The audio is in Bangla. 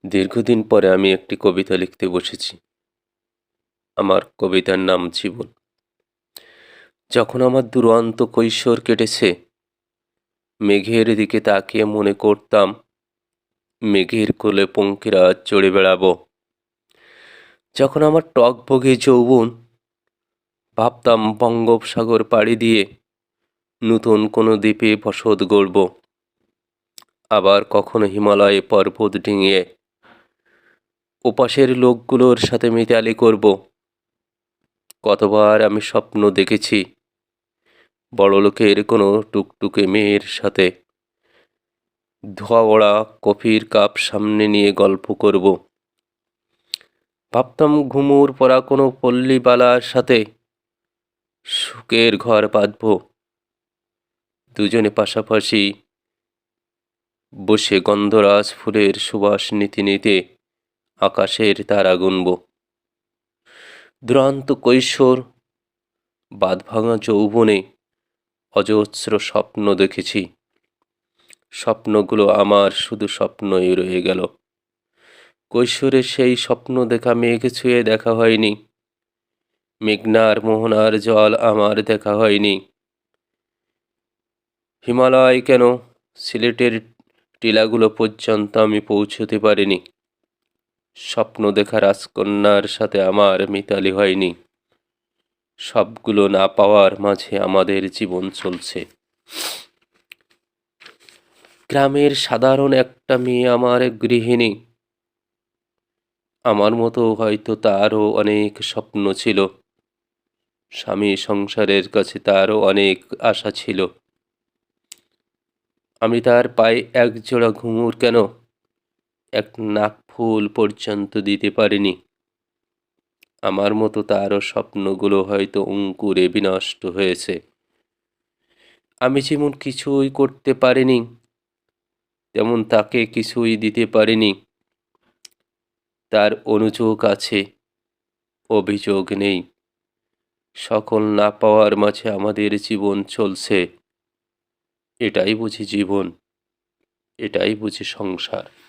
দীর্ঘদিন পরে আমি একটি কবিতা লিখতে বসেছি। আমার কবিতার নাম জীবন। যখন আমার দুরন্ত কৈশোর কেটেছে, মেঘের দিকে তাকিয়ে মনে করতাম মেঘের কোলে পঙ্খিরা চড়ে বেড়াবো। যখন আমার টগবগে যৌবন, ভাবতাম বঙ্গোপসাগর পাড়ি দিয়ে নতুন কোনো দ্বীপে বসত গড়ব। আবার কখনো হিমালয়ে পর্বত ডিঙিয়ে ওপাশের লোকগুলোর সাথে মিতালি করব। কতবার আমি স্বপ্ন দেখেছি বড়লোকের কোনো টুকটুকে মেয়ের সাথে ধোয়া ওড়া কফির কাপ সামনে নিয়ে গল্প করব। ভাবতাম ঘুমুর পরা কোনো পল্লীবালার সাথে সুখের ঘর বাঁধব। দুজনে পাশাপাশি বসে গন্ধরাজ ফুলের সুবাস নিতে নিতে আকাশের তারা গুনব। দুরন্ত কৈশোর, বাঁধভাঙা যৌবনে অজস্র স্বপ্ন দেখেছি। স্বপ্নগুলো আমার শুধু স্বপ্নই রয়ে গেল। কৈশোরের সেই স্বপ্ন দেখা মেঘ ছুঁয়ে দেখা হয়নি, মেঘনার মোহনার জল আমার দেখা হয়নি। হিমালয় কেন, সিলেটের টিলাগুলো পর্যন্ত আমি পৌঁছতে পারিনি। স্বপ্ন দেখা রাজকন্যার সাথে আমার মিতালি হয়নি। সবগুলো না পাওয়ার মাঝে আমাদের জীবন চলছে। গ্রামের সাধারণ একটা মেয়ে আমার গৃহিণী। আমার মতো হয়তো তারও অনেক স্বপ্ন ছিল। স্বামী সংসারের কাছে তারও অনেক আশা ছিল। আমি তার পায়ে এক জোড়া ঘুঙুর কেন, এক নাকফুল পর্যন্ত দিতে পারিনি। আমার মতো তারও স্বপ্নগুলো হয়তো অঙ্কুরে বিনষ্ট হয়েছে। আমি যেমন কিছুই করতে পারিনি, তেমন তাকে কিছুই দিতে পারিনি। তার অনুযোগ আছে, অভিযোগ নেই। সকল না পাওয়ার মাঝে আমাদের জীবন চলছে। এটাই বুঝি জীবন, এটাই বুঝি সংসার।